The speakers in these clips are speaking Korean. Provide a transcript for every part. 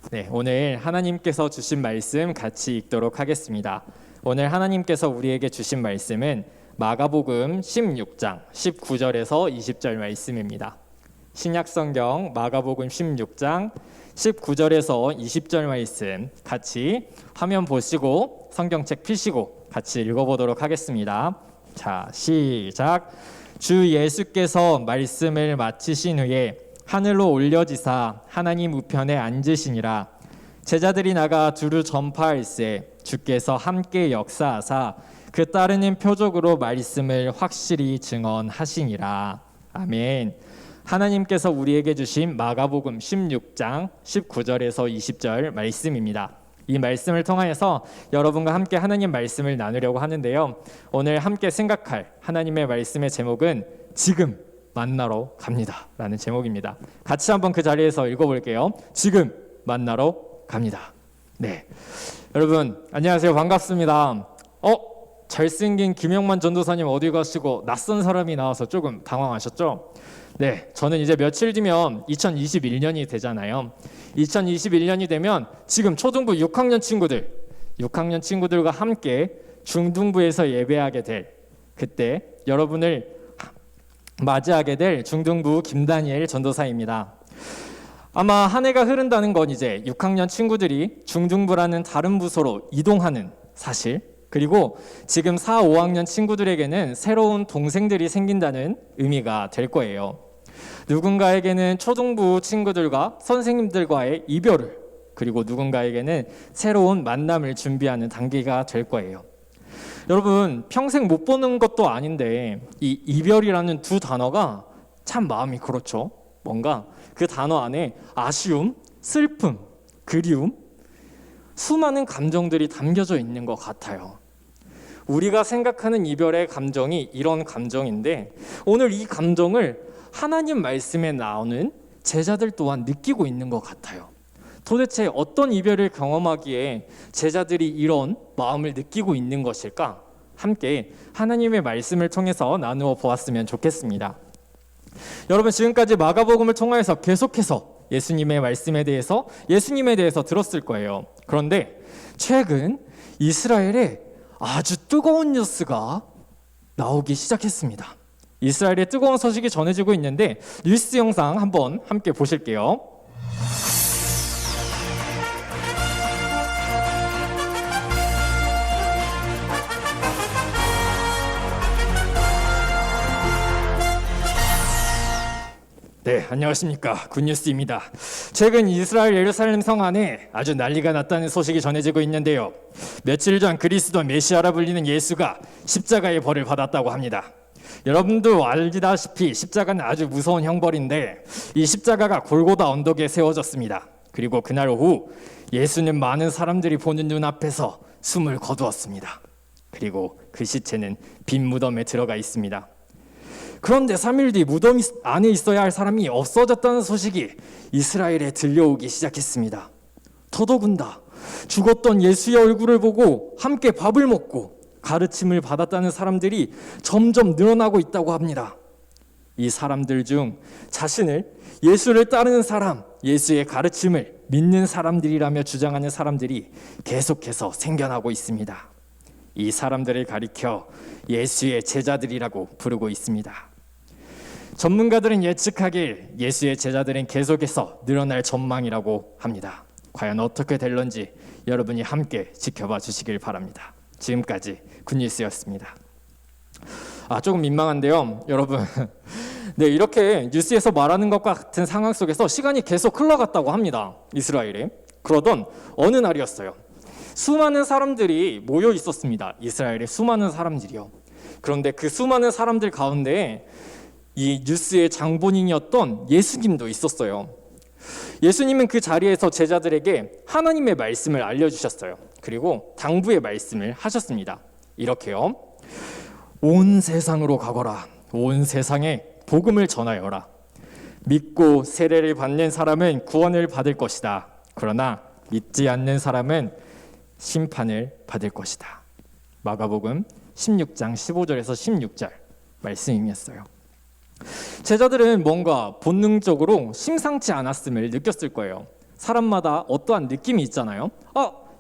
네, 오늘 하나님께서 주신 말씀 같이 읽도록 하겠습니다. 오늘 하나님께서 우리에게 주신 말씀은 마가복음 16장 19절에서 20절 말씀입니다. 신약성경 마가복음 16장 19절에서 20절 말씀 같이 화면 보시고 성경책 펴시고 같이 읽어보도록 하겠습니다. 자, 시작. 주 예수께서 말씀을 마치신 후에 하늘로 올려지사 하나님 우편에 앉으시니라. 제자들이 나가 두루 전파할세 주께서 함께 역사하사 그 따르는 표적으로 말씀을 확실히 증언하시니라. 아멘. 하나님께서 우리에게 주신 마가복음 16장 19절에서 20절 말씀입니다. 이 말씀을 통하여서 여러분과 함께 하나님 말씀을 나누려고 하는데요. 오늘 함께 생각할 하나님의 말씀의 제목은 지금 만나러 갑니다 라는 제목입니다. 같이 한번 그 자리에서 읽어볼게요. 지금 만나러 갑니다. 네, 여러분 안녕하세요. 반갑습니다. 잘생긴 김영만 전도사님 어디 가시고 낯선 사람이 나와서 조금 당황하셨죠? 네, 저는 이제 며칠 뒤면 2021년이 되잖아요. 2021년이 되면 지금 초등부 6학년 친구들과 함께 중등부에서 예배하게 될 그때 여러분을 맞이하게 될 중등부 김다니엘 전도사입니다. 아마 한 해가 흐른다는 건 이제 6학년 친구들이 중등부라는 다른 부서로 이동하는 사실, 그리고 지금 4, 5학년 친구들에게는 새로운 동생들이 생긴다는 의미가 될 거예요. 누군가에게는 초등부 친구들과 선생님들과의 이별을, 그리고 누군가에게는 새로운 만남을 준비하는 단계가 될 거예요. 여러분, 평생 못 보는 것도 아닌데 이 이별이라는 두 단어가 참 마음이 그렇죠. 뭔가 그 단어 안에 아쉬움, 슬픔, 그리움, 수많은 감정들이 담겨져 있는 것 같아요. 우리가 생각하는 이별의 감정이 이런 감정인데 오늘 이 감정을 하나님 말씀에 나오는 제자들 또한 느끼고 있는 것 같아요. 도대체 어떤 이별을 경험하기에 제자들이 이런 마음을 느끼고 있는 것일까? 함께 하나님의 말씀을 통해서 나누어 보았으면 좋겠습니다. 여러분, 지금까지 마가복음을 통해서 계속해서 예수님의 말씀에 대해서 예수님에 대해서 들었을 거예요. 그런데 최근 이스라엘에 아주 뜨거운 뉴스가 나오기 시작했습니다. 이스라엘의 뜨거운 소식이 전해지고 있는데 뉴스 영상 한번 함께 보실게요. 네, 안녕하십니까. 굿뉴스입니다. 최근 이스라엘 예루살렘 성 안에 아주 난리가 났다는 소식이 전해지고 있는데요. 며칠 전 그리스도 메시아라 불리는 예수가 십자가의 벌을 받았다고 합니다. 여러분도 알다시피 십자가는 아주 무서운 형벌인데 이 십자가가 골고다 언덕에 세워졌습니다. 그리고 그날 오후 예수는 많은 사람들이 보는 눈앞에서 숨을 거두었습니다. 그리고 그 시체는 빈 무덤에 들어가 있습니다. 그런데 3일 뒤 무덤 안에 있어야 할 사람이 없어졌다는 소식이 이스라엘에 들려오기 시작했습니다. 더더군다 죽었던 예수의 얼굴을 보고 함께 밥을 먹고 가르침을 받았다는 사람들이 점점 늘어나고 있다고 합니다. 이 사람들 중 자신을 예수를 따르는 사람, 예수의 가르침을 믿는 사람들이라며 주장하는 사람들이 계속해서 생겨나고 있습니다. 이 사람들을 가리켜 예수의 제자들이라고 부르고 있습니다. 전문가들은 예측하길 예수의 제자들은 계속해서 늘어날 전망이라고 합니다. 과연 어떻게 될런지 여러분이 함께 지켜봐 주시길 바랍니다. 지금까지 굿뉴스였습니다. 조금 민망한데요, 여러분. 네, 이렇게 뉴스에서 말하는 것 같은 상황 속에서 시간이 계속 흘러갔다고 합니다. 이스라엘에. 그러던 어느 날이었어요. 수많은 사람들이 모여 있었습니다. 이스라엘에 수많은 사람들이요. 그런데 그 수많은 사람들 가운데 이 뉴스의 장본인이었던 예수님도 있었어요. 예수님은 그 자리에서 제자들에게 하나님의 말씀을 알려주셨어요. 그리고 당부의 말씀을 하셨습니다. 이렇게요. 온 세상으로 가거라. 온 세상에 복음을 전하여라. 믿고 세례를 받는 사람은 구원을 받을 것이다. 그러나 믿지 않는 사람은 심판을 받을 것이다. 마가복음 16장 15절에서 16절 말씀이었어요. 제자들은 뭔가 본능적으로 심상치 않았음을 느꼈을 거예요. 사람마다 어떠한 느낌이 있잖아요.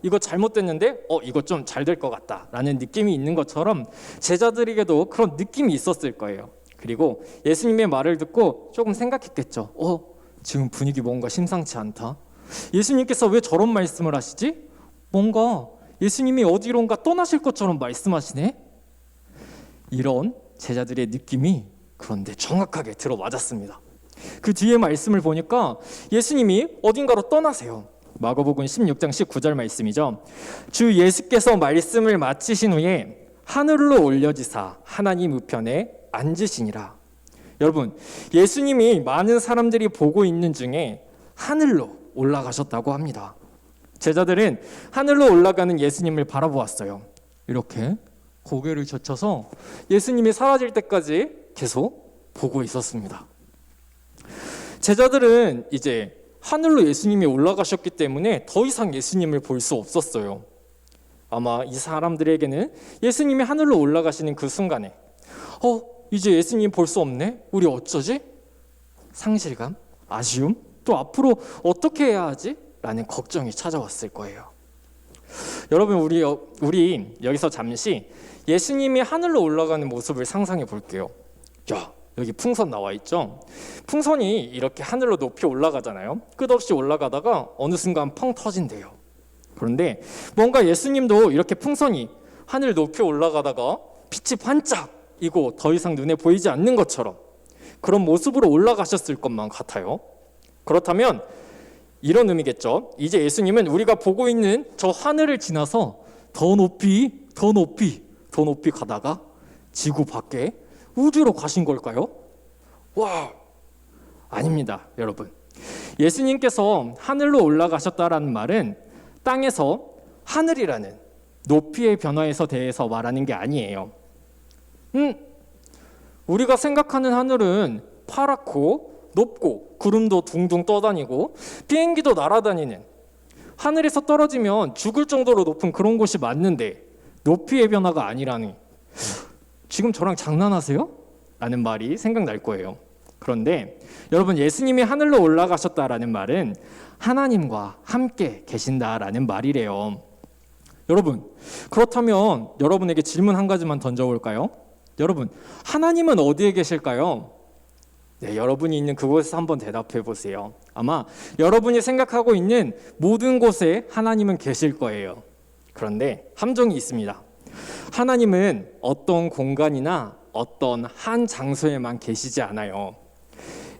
이거 잘못됐는데 이거 좀 잘 될 것 같다 라는 느낌이 있는 것처럼 제자들에게도 그런 느낌이 있었을 거예요. 그리고 예수님의 말을 듣고 조금 생각했겠죠. 지금 분위기 뭔가 심상치 않다. 예수님께서 왜 저런 말씀을 하시지? 뭔가 예수님이 어디론가 떠나실 것처럼 말씀하시네. 이런 제자들의 느낌이 그런데 정확하게 들어맞았습니다. 그 뒤에 말씀을 보니까 예수님이 어딘가로 떠나세요. 마가복음 16장 19절 말씀이죠. 주 예수께서 말씀을 마치신 후에 하늘로 올려지사 하나님 우편에 앉으시니라. 여러분, 예수님이 많은 사람들이 보고 있는 중에 하늘로 올라가셨다고 합니다. 제자들은 하늘로 올라가는 예수님을 바라보았어요. 이렇게 고개를 젖혀서 예수님이 사라질 때까지 계속 보고 있었습니다. 제자들은 이제 하늘로 예수님이 올라가셨기 때문에 더 이상 예수님을 볼 수 없었어요. 아마 이 사람들에게는 예수님이 하늘로 올라가시는 그 순간에 이제 예수님 볼 수 없네? 우리 어쩌지? 상실감, 아쉬움, 또 앞으로 어떻게 해야 하지? 라는 걱정이 찾아왔을 거예요. 여러분, 우리 여기서 잠시 예수님이 하늘로 올라가는 모습을 상상해 볼게요. 여기 풍선 나와 있죠? 풍선이 이렇게 하늘로 높이 올라가잖아요. 끝없이 올라가다가 어느 순간 펑 터진대요. 그런데 뭔가 예수님도 이렇게 풍선이 하늘 높이 올라가다가 빛이 반짝이고 더 이상 눈에 보이지 않는 것처럼 그런 모습으로 올라가셨을 것만 같아요. 그렇다면 이런 의미겠죠. 이제 예수님은 우리가 보고 있는 저 하늘을 지나서 더 높이 가다가 지구 밖에 우주로 가신 걸까요? 아닙니다, 여러분. 예수님께서 하늘로 올라가셨다라는 말은 땅에서 하늘이라는 높이의 변화에서 대해서 말하는 게 아니에요. 우리가 생각하는 하늘은 파랗고 높고 구름도 둥둥 떠다니고 비행기도 날아다니는, 하늘에서 떨어지면 죽을 정도로 높은 그런 곳이 맞는데 높이의 변화가 아니라니, 지금 저랑 장난하세요? 라는 말이 생각날 거예요. 그런데 여러분, 예수님이 하늘로 올라가셨다라는 말은 하나님과 함께 계신다라는 말이래요. 여러분, 그렇다면 여러분에게 질문 한 가지만 던져볼까요? 여러분, 하나님은 어디에 계실까요? 네, 여러분이 있는 그곳에서 한번 대답해 보세요. 아마 여러분이 생각하고 있는 모든 곳에 하나님은 계실 거예요. 그런데 함정이 있습니다. 하나님은 어떤 공간이나 어떤 한 장소에만 계시지 않아요.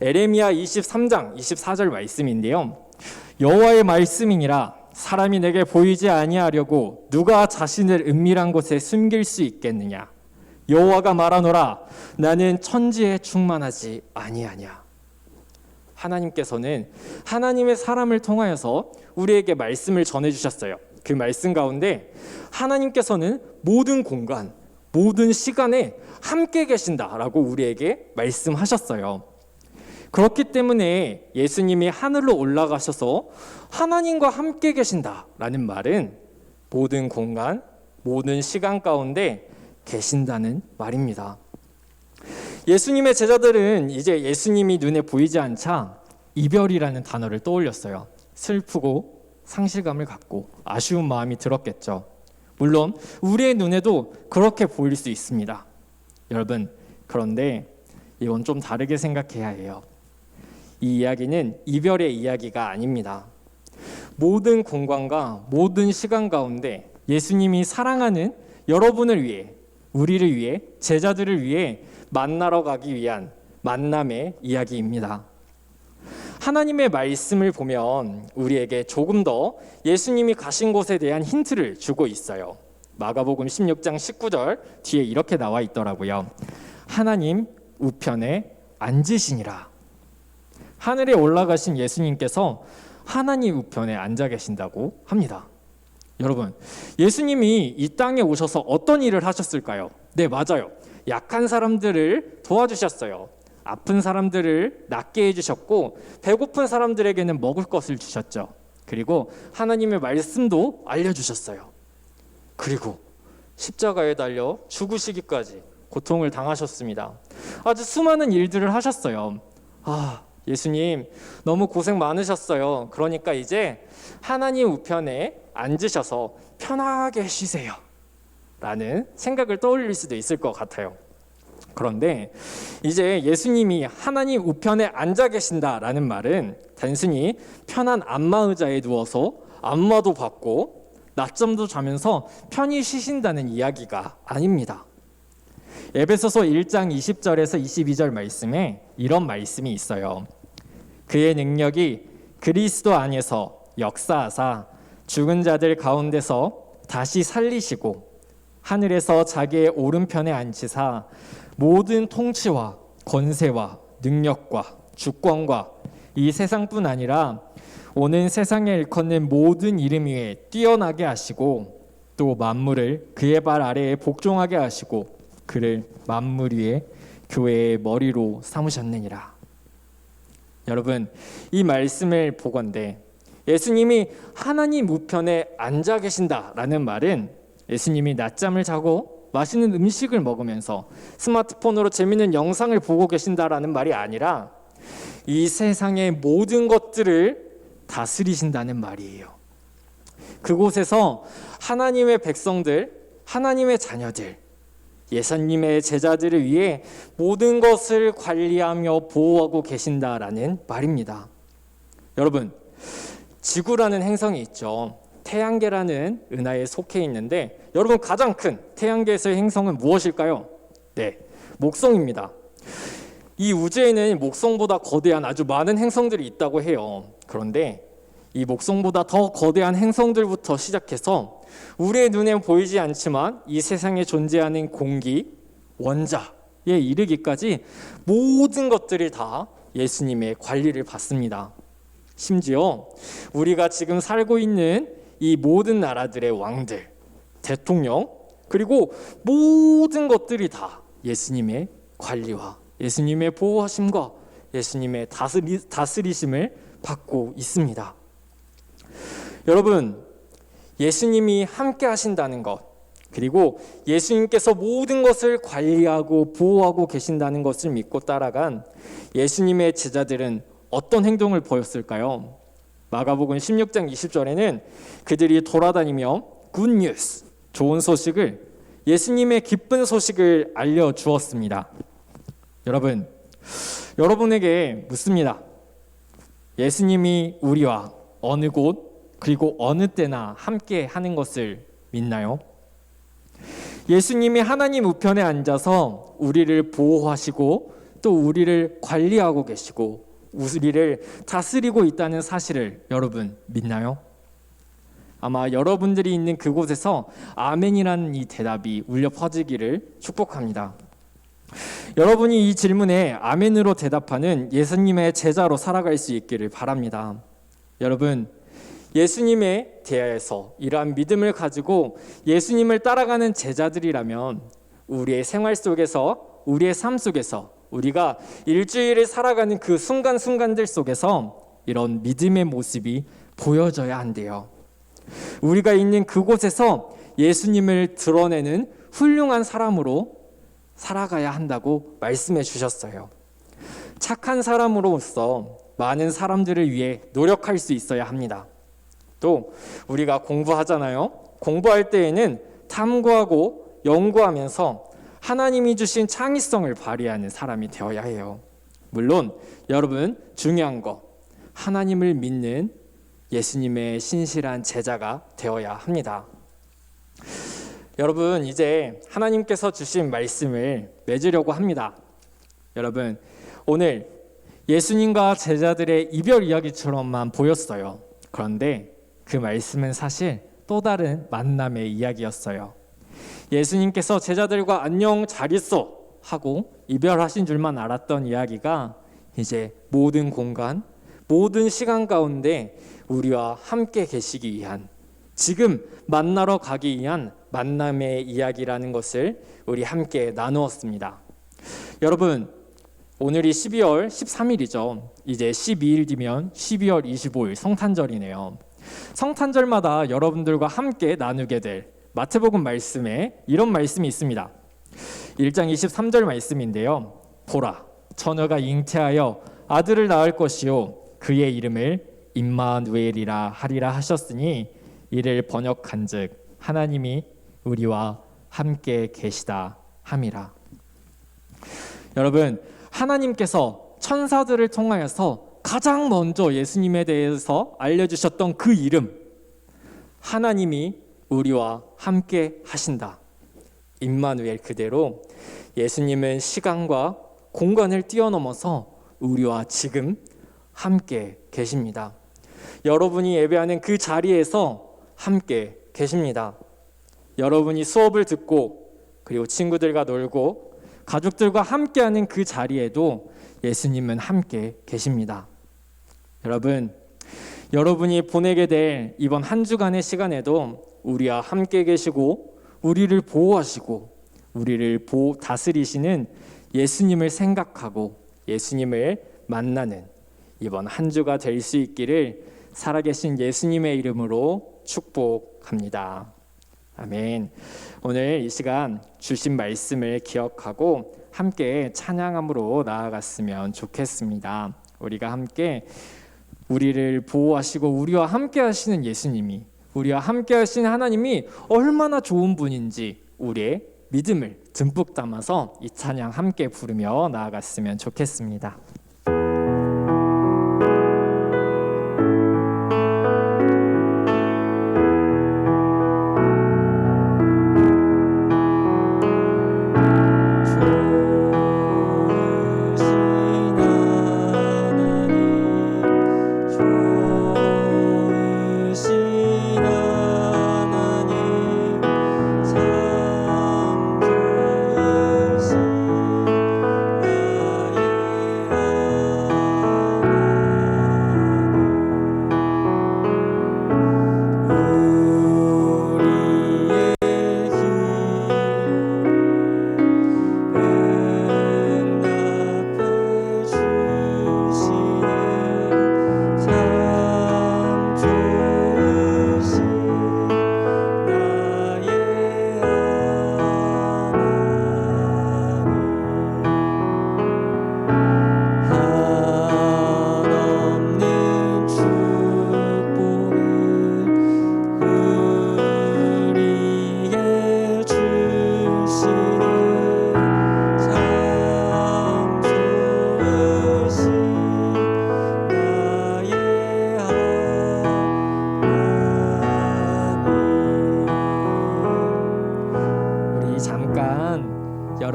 에레미야 23장 24절 말씀인데요. 여호와의 말씀이니라 사람이 내게 보이지 아니하려고 누가 자신을 은밀한 곳에 숨길 수 있겠느냐. 여호와가 말하노라 나는 천지에 충만하지 아니하냐. 하나님께서는 하나님의 사람을 통하여서 우리에게 말씀을 전해주셨어요. 그 말씀 가운데 하나님께서는 모든 공간, 모든 시간에 함께 계신다라고 우리에게 말씀하셨어요. 그렇기 때문에 예수님이 하늘로 올라가셔서 하나님과 함께 계신다라는 말은 모든 공간, 모든 시간 가운데 계신다는 말입니다. 예수님의 제자들은 이제 예수님이 눈에 보이지 않자 이별이라는 단어를 떠올렸어요. 슬프고 상실감을 갖고 아쉬운 마음이 들었겠죠. 물론 우리의 눈에도 그렇게 보일 수 있습니다. 여러분, 그런데 이건 좀 다르게 생각해야 해요. 이 이야기는 이별의 이야기가 아닙니다. 모든 공간과 모든 시간 가운데 예수님이 사랑하는 여러분을 위해, 우리를 위해, 제자들을 위해 만나러 가기 위한 만남의 이야기입니다. 하나님의 말씀을 보면 우리에게 조금 더 예수님이 가신 곳에 대한 힌트를 주고 있어요. 마가복음 16장 19절 뒤에 이렇게 나와 있더라고요. 하나님 우편에 앉으시니라. 하늘에 올라가신 예수님께서 하나님 우편에 앉아 계신다고 합니다. 여러분, 예수님이 이 땅에 오셔서 어떤 일을 하셨을까요? 네, 맞아요. 약한 사람들을 도와주셨어요. 아픈 사람들을 낫게 해주셨고 배고픈 사람들에게는 먹을 것을 주셨죠. 그리고 하나님의 말씀도 알려주셨어요. 그리고 십자가에 달려 죽으시기까지 고통을 당하셨습니다. 아주 수많은 일들을 하셨어요. 예수님 너무 고생 많으셨어요. 그러니까 이제 하나님 우편에 앉으셔서 편하게 쉬세요 라는 생각을 떠올릴 수도 있을 것 같아요. 그런데 이제 예수님이 하나님 우편에 앉아 계신다라는 말은 단순히 편한 안마의자에 누워서 안마도 받고 낮잠도 자면서 편히 쉬신다는 이야기가 아닙니다. 에베소서 1장 20절에서 22절 말씀에 이런 말씀이 있어요. 그의 능력이 그리스도 안에서 역사하사 죽은 자들 가운데서 다시 살리시고 하늘에서 자기의 오른편에 앉히사 모든 통치와 권세와 능력과 주권과 이 세상뿐 아니라 오는 세상에 일컫는 모든 이름 위에 뛰어나게 하시고 또 만물을 그의 발 아래에 복종하게 하시고 그를 만물 위에 교회의 머리로 삼으셨느니라. 여러분, 이 말씀을 보건대 예수님이 하나님 우편에 앉아 계신다라는 말은 예수님이 낮잠을 자고 맛있는 음식을 먹으면서 스마트폰으로 재밌는 영상을 보고 계신다라는 말이 아니라 이 세상의 모든 것들을 다스리신다는 말이에요. 그곳에서 하나님의 백성들, 하나님의 자녀들, 예수님의 제자들을 위해 모든 것을 관리하며 보호하고 계신다라는 말입니다. 여러분, 지구라는 행성이 있죠. 태양계라는 은하에 속해 있는데 여러분, 가장 큰 태양계에서의 행성은 무엇일까요? 네, 목성입니다. 이 우주에는 목성보다 거대한 아주 많은 행성들이 있다고 해요. 그런데 이 목성보다 더 거대한 행성들부터 시작해서 우리의 눈에 보이지 않지만 이 세상에 존재하는 공기, 원자에 이르기까지 모든 것들이 다 예수님의 관리를 받습니다. 심지어 우리가 지금 살고 있는 이 모든 나라들의 왕들, 대통령, 그리고 모든 것들이 다 예수님의 관리와 예수님의 보호하심과 예수님의 다스리심을 받고 있습니다. 여러분, 예수님이 함께 하신다는 것, 그리고 예수님께서 모든 것을 관리하고 보호하고 계신다는 것을 믿고 따라간 예수님의 제자들은 어떤 행동을 보였을까요? 마가복음 16장 20절에는 그들이 돌아다니며 굿뉴스, 좋은 소식을, 예수님의 기쁜 소식을 알려주었습니다. 여러분, 여러분에게 묻습니다. 예수님이 우리와 어느 곳 그리고 어느 때나 함께 하는 것을 믿나요? 예수님이 하나님 우편에 앉아서 우리를 보호하시고 또 우리를 관리하고 계시고 우리를 다스리고 있다는 사실을 여러분 믿나요? 아마 여러분들이 있는 그곳에서 아멘이라는 이 대답이 울려 퍼지기를 축복합니다. 여러분이 이 질문에 아멘으로 대답하는 예수님의 제자로 살아갈 수 있기를 바랍니다. 여러분, 예수님에 대하여서 이러한 믿음을 가지고 예수님을 따라가는 제자들이라면 우리의 생활 속에서, 우리의 삶 속에서, 우리가 일주일을 살아가는 그 순간순간들 속에서 이런 믿음의 모습이 보여져야 한대요. 우리가 있는 그곳에서 예수님을 드러내는 훌륭한 사람으로 살아가야 한다고 말씀해 주셨어요. 착한 사람으로서 많은 사람들을 위해 노력할 수 있어야 합니다. 또 우리가 공부하잖아요. 공부할 때에는 탐구하고 연구하면서 하나님이 주신 창의성을 발휘하는 사람이 되어야 해요. 물론 여러분, 중요한 거, 하나님을 믿는 예수님의 신실한 제자가 되어야 합니다. 여러분, 이제 하나님께서 주신 말씀을 맺으려고 합니다. 여러분, 오늘 예수님과 제자들의 이별 이야기처럼만 보였어요. 그런데 그 말씀은 사실 또 다른 만남의 이야기였어요. 예수님께서 제자들과 안녕 잘 있어 하고 이별하신 줄만 알았던 이야기가 이제 모든 공간, 모든 시간 가운데 우리와 함께 계시기 위한, 지금 만나러 가기 위한 만남의 이야기라는 것을 우리 함께 나누었습니다. 여러분, 오늘이 12월 13일이죠. 이제 12일 뒤면 12월 25일 성탄절이네요. 성탄절마다 여러분들과 함께 나누게 될 마태복음 말씀에 이런 말씀이 있습니다. 1장 23절 말씀인데요. 보라, 처녀가 잉태하여 아들을 낳을 것이요 그의 이름을 임마누엘이라 하리라 하셨으니 이를 번역한즉 하나님이 우리와 함께 계시다 함이라. 여러분, 하나님께서 천사들을 통하여서 가장 먼저 예수님에 대해서 알려주셨던 그 이름, 하나님이 우리와 함께 하신다. 임마누엘, 그대로 예수님은 시간과 공간을 뛰어넘어서 우리와 지금 함께 계십니다. 여러분이 예배하는 그 자리에서 함께 계십니다. 여러분이 수업을 듣고 그리고 친구들과 놀고 가족들과 함께하는 그 자리에도 예수님은 함께 계십니다. 여러분, 여러분이 보내게 될 이번 한 주간의 시간에도 우리와 함께 계시고 우리를 보호하시고 우리를 다스리시는 예수님을 생각하고 예수님을 만나는 이번 한 주가 될 수 있기를 살아계신 예수님의 이름으로 축복합니다. 아멘. 오늘 이 시간 주신 말씀을 기억하고 함께 찬양함으로 나아갔으면 좋겠습니다. 우리가 함께 우리를 보호하시고 우리와 함께 하시는 예수님이, 우리와 함께 하시는 하나님이 얼마나 좋은 분인지 우리의 믿음을 듬뿍 담아서 이 찬양 함께 부르며 나아갔으면 좋겠습니다.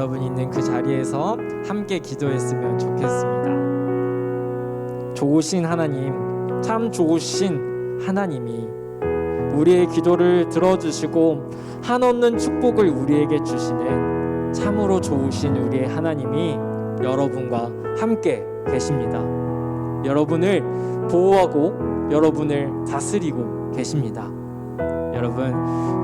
여러분 있는 그 자리에서 함께 기도했으면 좋겠습니다. 좋으신 하나님, 참 좋으신 하나님이 우리의 기도를 들어주시고 한없는 축복을 우리에게 주시는 참으로 좋으신 우리의 하나님이 여러분과 함께 계십니다. 여러분을 보호하고 여러분을 다스리고 계십니다. 여러분,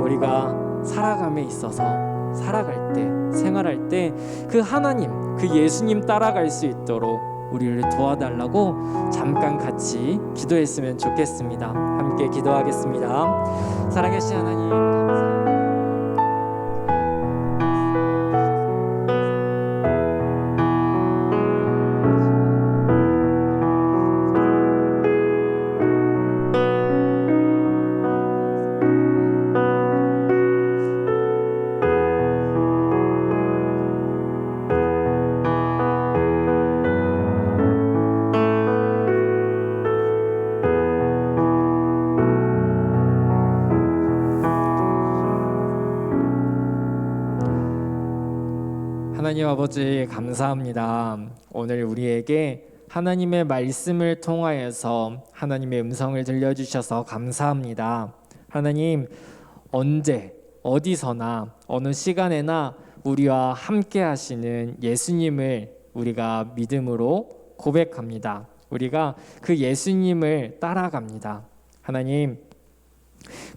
우리가 살아감에 있어서 살아갈 때, 생활할 때 그 하나님, 그 예수님 따라갈 수 있도록 우리를 도와달라고 잠깐 같이 기도했으면 좋겠습니다. 함께 기도하겠습니다. 살아계신 하나님, 감사합니다. 하나님 아버지, 감사합니다. 오늘 우리에게 하나님의 말씀을 통하여서 하나님의 음성을 들려주셔서 감사합니다. 하나님, 언제 어디서나 어느 시간에나 우리와 함께 하시는 예수님을 우리가 믿음으로 고백합니다. 우리가 그 예수님을 따라갑니다. 하나님,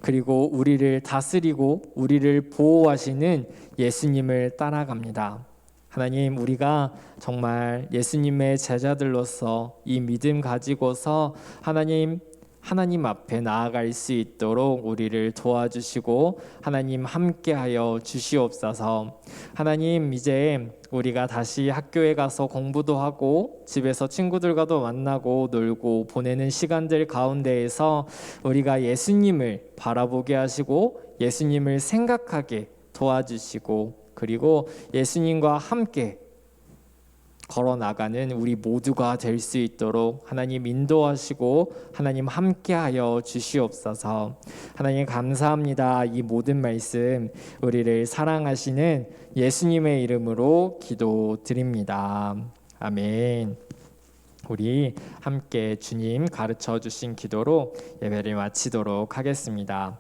그리고 우리를 다스리고 우리를 보호하시는 예수님을 따라갑니다. 하나님, 우리가 정말 예수님의 제자들로서 이 믿음 가지고서 하나님 앞에 나아갈 수 있도록 우리를 도와주시고 하나님 함께하여 주시옵소서. 하나님, 이제 우리가 다시 학교에 가서 공부도 하고 집에서 친구들과도 만나고 놀고 보내는 시간들 가운데에서 우리가 예수님을 바라보게 하시고 예수님을 생각하게 도와주시고, 그리고 예수님과 함께 걸어 나가는 우리 모두가 될 수 있도록 하나님 인도하시고 하나님 함께하여 주시옵소서. 하나님 감사합니다. 이 모든 말씀 우리를 사랑하시는 예수님의 이름으로 기도드립니다. 아멘. 우리 함께 주님 가르쳐 주신 기도로 예배를 마치도록 하겠습니다.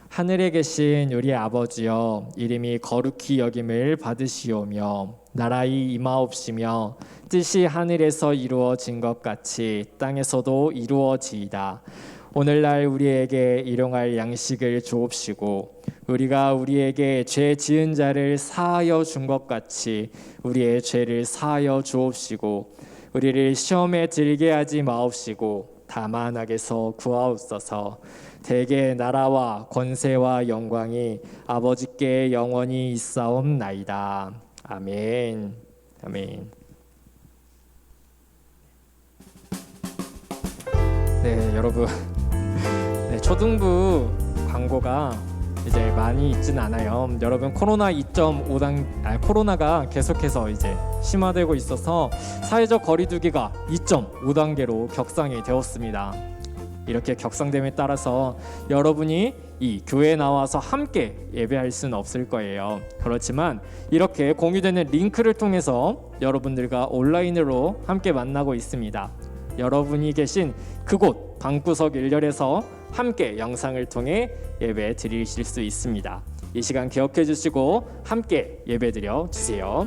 하늘에 계신 우리 아버지여, 이름이 거룩히 여김을 받으시오며 나라의 임하옵시며 뜻이 하늘에서 이루어진 것 같이 땅에서도 이루어지이다. 오늘날 우리에게 일용할 양식을 주옵시고 우리가 우리에게 죄 지은 자를 사하여 준 것 같이 우리의 죄를 사하여 주옵시고 우리를 시험에 들게 하지 마옵시고 다만 악에서 구하옵소서. 대개 나라와 권세와 영광이 아버지께 영원히 있사옵나이다. 아멘. 아멘. 네, 여러분. 네, 초등부 광고가 이제 많이 있진 않아요. 여러분, 코로나가 계속해서 이제 심화되고 있어서 사회적 거리두기가 2.5단계로 격상이 되었습니다. 이렇게 격상됨에 따라서 여러분이 이 교회에 나와서 함께 예배할 수는 없을 거예요. 그렇지만 이렇게 공유되는 링크를 통해서 여러분들과 온라인으로 함께 만나고 있습니다. 여러분이 계신 그곳 방구석 1열에서 함께 영상을 통해 예배 드리실 수 있습니다. 이 시간 기억해 주시고 함께 예배 드려 주세요.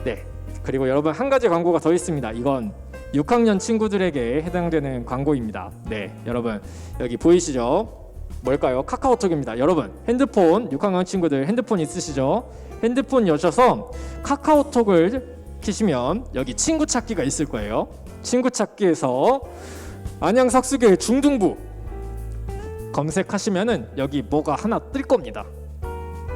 네, 그리고 여러분, 한 가지 광고가 더 있습니다. 이건 6학년 친구들에게 해당되는 광고입니다. 네, 여러분 여기 보이시죠? 뭘까요? 카카오톡입니다. 여러분, 핸드폰, 6학년 친구들 핸드폰 있으시죠? 핸드폰 여셔서 카카오톡을 키시면 여기 친구 찾기가 있을 거예요. 친구 찾기에서 안양삭수교회 중등부 검색하시면은 여기 뭐가 하나 뜰 겁니다.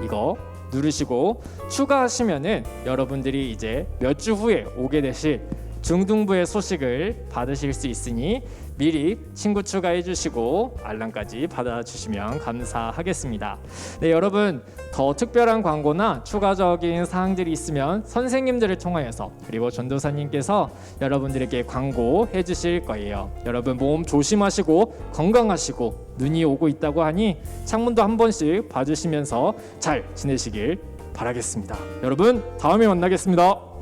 이거 누르시고 추가하시면은 여러분들이 이제 몇 주 후에 오게 되실 중등부의 소식을 받으실 수 있으니 미리 친구 추가해 주시고 알람까지 받아주시면 감사하겠습니다. 네, 여러분, 더 특별한 광고나 추가적인 사항들이 있으면 선생님들을 통하여서, 그리고 전도사님께서 여러분들에게 광고해 주실 거예요. 여러분, 몸 조심하시고 건강하시고, 눈이 오고 있다고 하니 창문도 한 번씩 봐주시면서 잘 지내시길 바라겠습니다. 여러분, 다음에 만나겠습니다.